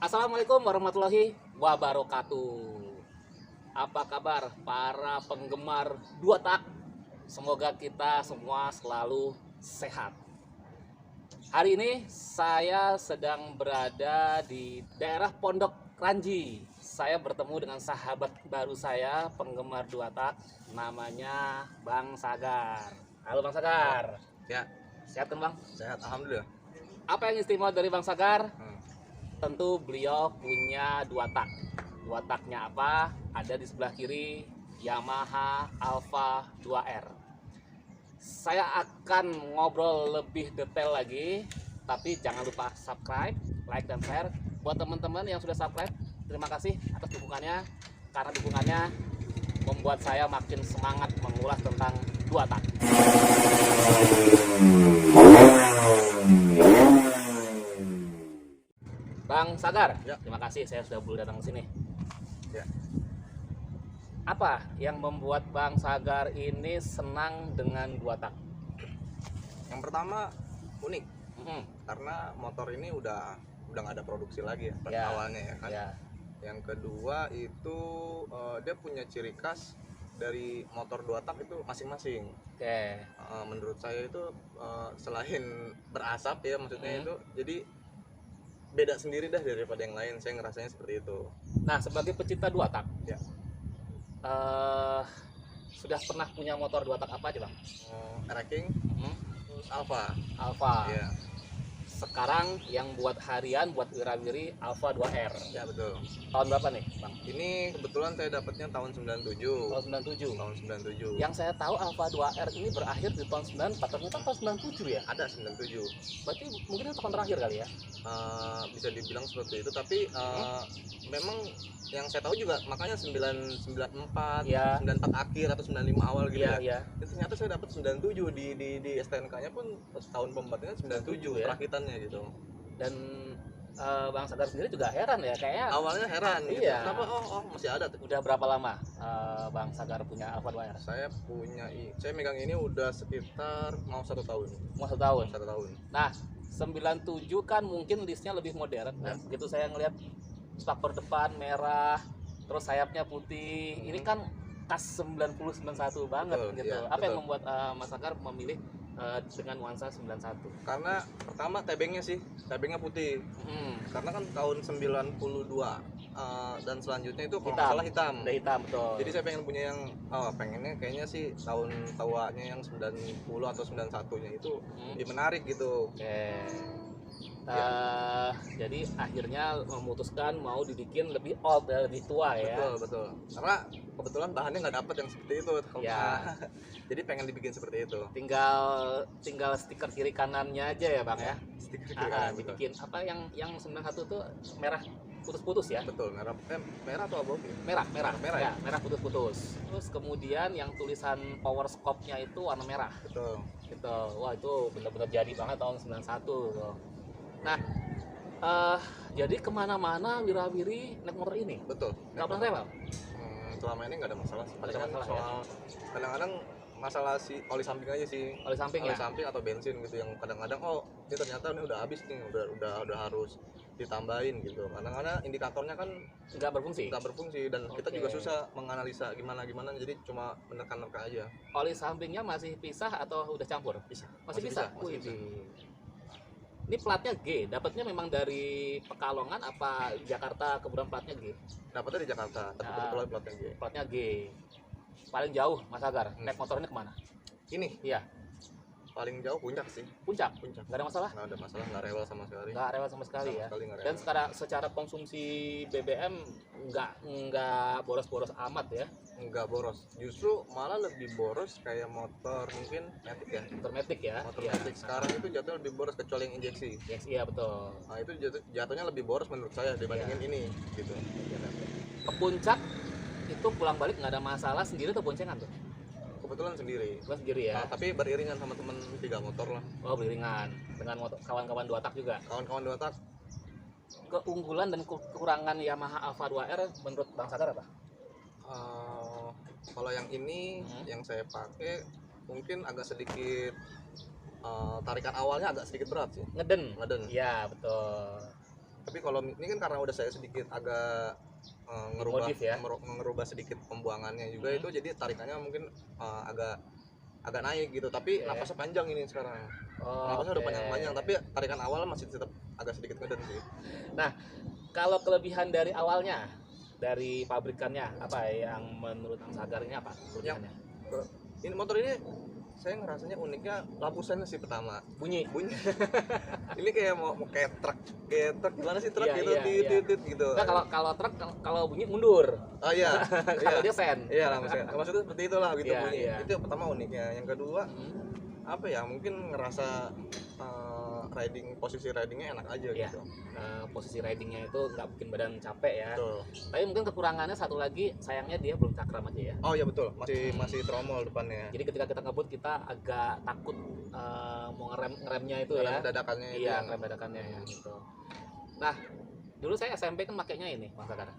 Assalamualaikum warahmatullahi wabarakatuh. Apa kabar para penggemar dua tak? Semoga kita semua selalu sehat. Hari ini saya sedang berada di daerah Pondok Ranji. Saya bertemu dengan sahabat baru saya, penggemar dua tak, namanya Bang Sagar. Halo Bang Sagar. Ya, Sehat kan Bang? sehat. Alhamdulillah. Apa yang istimewa dari Bang Sagar? Hmm. Tentu beliau punya dua tak. Dua taknya apa? Ada di sebelah kiri, Yamaha Alpha 2R. Saya akan ngobrol lebih detail lagi, tapi jangan lupa subscribe, like, dan share. Buat teman-teman yang sudah subscribe, terima kasih atas dukungannya. Karena dukungannya membuat saya makin semangat mengulas tentang dua tak. Bang Sagar, Ya. terima kasih saya sudah boleh datang ke sini. Ya. Apa yang membuat Bang Sagar ini senang dengan dua tak? Yang pertama unik Mhm, karena motor ini udah nggak ada produksi lagi ya, pada Ya. awalnya ya kan. ya. Yang kedua itu dia punya ciri khas dari motor dua tak itu masing-masing. Oke. Menurut saya itu selain berasap ya maksudnya Mhm. itu, jadi beda sendiri dah daripada yang lain. Saya ngerasanya seperti itu. Nah, sebagai pecinta dua tak, Ya. eh, sudah pernah punya motor dua tak apa aja Bang? Racking, Mhm, terus Alpha. Alpha. Ya, Sekarang yang buat harian, buat wirawiri Alpha 2R. ya betul. Tahun berapa nih Bang? Ini kebetulan saya dapatnya tahun 97. Tahun 97. Tahun 97. Yang saya tahu Alpha 2R ini berakhir di tahun 94, ternyata tahun 97 ya? Ada 97. Berarti mungkin itu tahun terakhir kali ya? Bisa dibilang seperti itu, tapi memang yang saya tahu juga makanya 994, Ya. 94 akhir atau 95 awal gitu Iya, ya. iya. Dan ternyata saya dapat 97 di STNK-nya pun tahun pembuatannya 97 ya. perakitannya gitu. Dan Bang Sagar sendiri juga heran ya, kayaknya Awalnya heran gitu. Iya. Kenapa masih ada tuh. udah berapa lama Bang Sagar punya Alpha 2R? Saya megang ini udah sekitar mau 1 tahun. Mau 1 tahun. 1 tahun. Nah, 97 kan mungkin listnya lebih modern. Dan begitu saya ngelihat spakbor depan merah, terus sayapnya putih. Ini kan khas 90-91 banget Betul, gitu. iya, Apa yang betul. membuat Mas Sagar memilih dengan nuansa 91? Karena pertama tebengnya putih. Karena kan tahun 92 dan selanjutnya itu kalau nggak salah hitam. Udah hitam, betul. Jadi saya pengen punya yang pengennya kayaknya sih tahun tuanya yang 90 atau 91-nya itu lebih menarik gitu. Oke. Jadi akhirnya memutuskan mau dibikin lebih old, lebih tua ya. Betul. Karena kebetulan bahannya nggak dapet yang seperti itu. Ya. Jadi pengen dibikin seperti itu. Tinggal stiker kiri kanannya aja ya Bang ya. Stiker kiri kanan, betul. Dibikin apa yang 91 tuh merah putus-putus ya. Betul, merah atau abu? Merah ya? merah putus-putus. Terus kemudian yang tulisan power scope-nya itu warna merah Betul. gitu. Wah, itu benar-benar jadi banget tahun 91 tuh. Nah, jadi kemana-mana wirawiri naik motor ini. Betul. Nggak pernah rewel? Selama ini nggak ada masalah sih. Nggak ada Palingan masalah, soal kadang-kadang masalah si oli samping aja sih. Oli samping Oli ya? samping atau bensin gitu yang kadang-kadang ini ternyata ini udah habis nih, udah harus ditambahin gitu. Kadang-kadang indikatornya kan Nggak berfungsi. nggak berfungsi dan kita Oke. juga susah menganalisa gimana jadi cuma menekan-nekan aja. Oli sampingnya masih pisah atau udah campur? Bisa. Masih bisa. Masih bisa. Ini platnya G, dapatnya memang dari Pekalongan apa Jakarta, kemudian platnya G? Dapatnya di Jakarta, tapi kebetulan platnya G. Platnya G. Paling jauh Mas Agar, naik motor ini kemana? Ini Iya, paling jauh puncak sih. Puncak. Puncak. Nggak ada masalah? Nggak ada masalah, nggak rewel sama sekali. Nggak rewel sama sekali Sama ya. sekali nggak Dan rewel. secara konsumsi BBM nggak boros-boros amat ya. Nggak boros, justru malah lebih boros kayak motor mungkin Matic ya. Motor Matic ya. Motor Iya. Matic sekarang itu jatuhnya lebih boros kecuali yang injeksi. Yes, iya betul. Nah itu jatuhnya lebih boros menurut saya dibandingin Iya. ini gitu. Ke puncak itu pulang balik nggak ada masalah, sendiri atau boncengan tuh? Kebetulan sendiri. Pulang sendiri ya. Nah, tapi beriringan sama temen 3 motor lah. Oh, beriringan dengan kawan-kawan dua tak juga. Kawan-kawan 2 tak. Keunggulan dan kekurangan Yamaha Alpha 2R menurut Bang Sagar apa? Kalau yang ini yang saya pakai mungkin agak sedikit tarikan awalnya agak sedikit berat sih. Ngeden. Ngeden. Iya, betul. Tapi kalau ini kan karena udah saya sedikit agak Modif ya? ngerubah sedikit pembuangannya juga, itu jadi tarikannya mungkin agak naik gitu, tapi Oke. napasnya panjang ini sekarang. Napasnya udah Oke. panjang-panjang, tapi tarikan awal masih tetap agak sedikit ngeden sih. Kalau kelebihan dari awalnya, dari pabrikannya, apa yang menurut Bang Sagar ini apa kelebihannya? Ini motor ini saya ngerasanya uniknya lampu sen sih pertama. Bunyi. Ini kayak mau kayak truk gimana sih truk Iya, gitu, iya, tit gitu. Nah, kalau truk kalau bunyi mundur. Oh iya. Kalau Iya. dia sen. Iya, lampu sen. Maksudnya seperti itulah gitu Iya, bunyi. iya. Itu yang pertama uniknya. Yang kedua, apa ya? Mungkin ngerasa posisi ridingnya enak aja Iya. gitu. Posisi ridingnya itu nggak bikin badan capek ya. Betul. Tapi mungkin kekurangannya satu lagi, sayangnya dia belum cakram aja ya. Oh iya betul. Masih tromol depannya. Jadi ketika kita ngebut kita agak takut mau ngeremnya itu Karena ya. dadakannya itu Iya, yang- ngerem dadakannya ya gitu. Nah, dulu saya SMP kan makainya ini, Bang Sagar.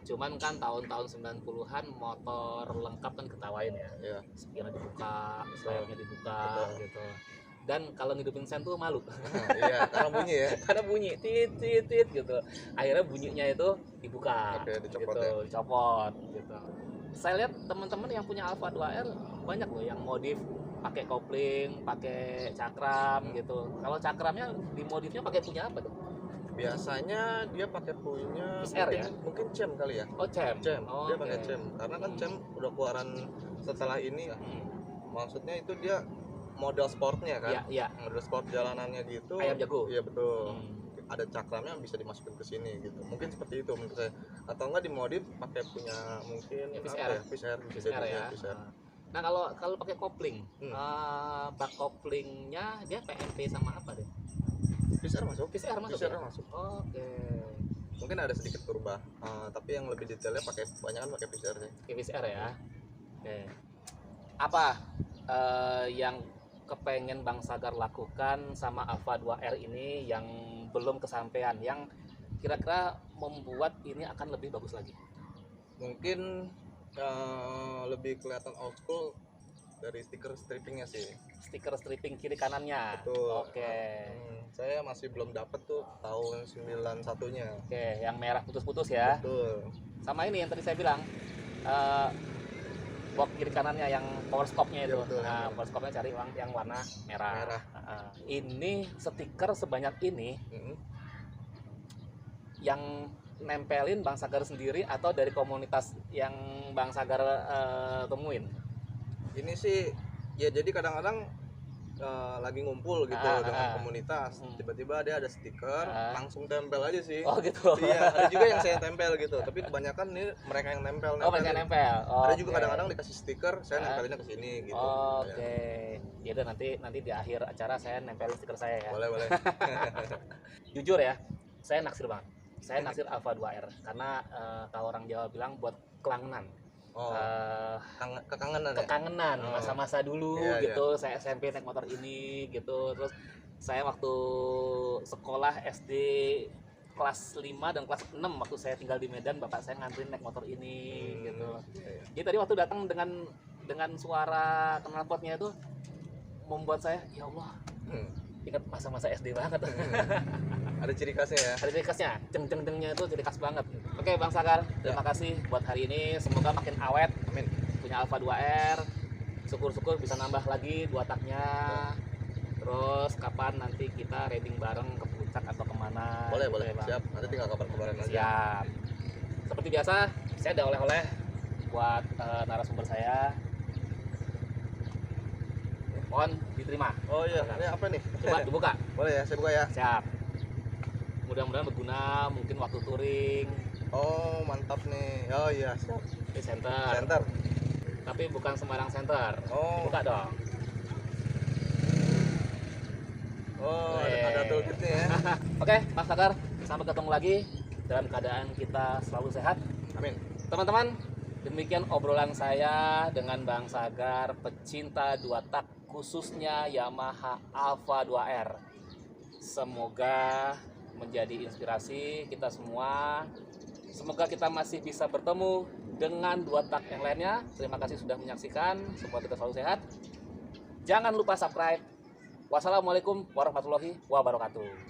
Cuman kan tahun-tahun 90-an motor lengkap kan ketawain ya. Iya. Spionnya dibuka, sayapnya dibuka Betul. gitu. Dan kalau ngidupin sen tuh malu. Iya, karena bunyi ya. Karena bunyi tit tit tit gitu. Akhirnya bunyinya itu dibuka. Oke, dicopot gitu, ya. dicopot gitu. Saya lihat teman-teman yang punya Alfa 2R banyak loh yang modif pakai kopling, pakai cakram gitu. Kalau cakramnya dimodifnya pakai punya apa tuh? Biasanya dia pakai punya XR ya? mungkin cem kali ya. Oh, cem. Cem. Oh, Dia oke. pakai cem. Karena kan cem udah keluaran setelah ini ya. Maksudnya itu dia model sportnya kan. Iya, iya. Model sport jalanannya gitu. Ayam jago. Iya betul. Hmm. Ada cakramnya bisa dimasukin ke sini gitu. Mungkin seperti itu menurut saya. Atau enggak dimodif pakai punya mungkin Ya, apa PCR. ya? PCR, bisa PCR jadi ya. PCR. Nah, kalau pakai kopling, bak koplingnya dia PMP sama apa deh? PCR masuk. PCR masuk PCR ya? masuk. Oke. Mungkin ada sedikit berubah. Tapi yang lebih detailnya kebanyakan pakai PCR sih. Oke, PCR ya. Oke. Apa yang kepengen Bang Sagar lakukan sama Alfa 2R ini yang belum kesampaian, yang kira-kira membuat ini akan lebih bagus lagi? Mungkin lebih kelihatan old school dari stiker strippingnya sih. Stiker stripping kiri kanannya. Betul. Oke. Saya masih belum dapet tuh tahun 91-nya. Oke, yang merah putus-putus ya. Betul. Sama ini yang tadi saya bilang, box kiri kanannya yang power scope-nya itu. Ya, betul. Nah, power scope-nya cari yang warna merah. Merah. Ini stiker sebanyak ini Mm-mm. yang nempelin Bang Sagar sendiri atau dari komunitas yang Bang Sagar temuin? Ini sih ya jadi kadang-kadang lagi ngumpul gitu dengan komunitas, tiba-tiba dia ada stiker, langsung tempel aja sih. Oh gitu. Iya, ada juga yang saya tempel gitu, tapi kebanyakan nih mereka yang nempel. Oh, mereka nempel. Ada juga kadang-kadang dikasih stiker, saya nempelinnya ke sini gitu. Oke. Ya udah, nanti di akhir acara saya nempelin stiker saya ya. Boleh. Jujur ya, saya naksir banget. Saya naksir Alfa 2R karena kalau orang Jawa bilang buat kelangenan. Kekangenan ya? Kekangenan masa-masa dulu Iya, gitu. Saya SMP naik motor ini gitu. Terus saya waktu sekolah SD kelas 5 dan kelas 6 waktu saya tinggal di Medan, bapak saya nganterin naik motor ini gitu. Iya. Jadi tadi waktu datang dengan suara knalpotnya itu membuat saya, ya Allah, ingat masa-masa SD banget. Ada ciri khasnya ya. Ada ciri khasnya, jeng-jeng-jengnya itu ciri khas banget. Oke Bang Sagar, terima kasih buat hari ini. Semoga makin awet. Amin. Punya Alfa 2R. Syukur-syukur bisa nambah lagi 2 taknya. Terus kapan nanti kita riding bareng ke puncak atau kemana? Boleh. gitu ya, Bang? Siap. Nanti tinggal kabar-kabaran aja. Siap. Seperti biasa, saya ada oleh-oleh buat narasumber saya. Mohon diterima. Oh iya, ini apa nih? Coba dibuka. Boleh ya, saya buka ya. Siap. Mudah-mudahan berguna, mungkin waktu touring. Oh, mantap nih. Oh iya, siap. Ini center. Center. Tapi bukan sembarang center. Oh. Dibuka dong. Oh, ada toolkitnya ya. Oke, Mas Sagar, sampai ketemu lagi dalam keadaan kita selalu sehat. Amin. Teman-teman, demikian obrolan saya dengan Bang Sagar, pecinta 2 tak khususnya Yamaha Alfa 2R. Semoga menjadi inspirasi kita semua. Semoga kita masih bisa bertemu dengan 2 tak yang lainnya. Terima kasih sudah menyaksikan. Semoga kita selalu sehat. Jangan lupa subscribe. Wassalamualaikum warahmatullahi wabarakatuh.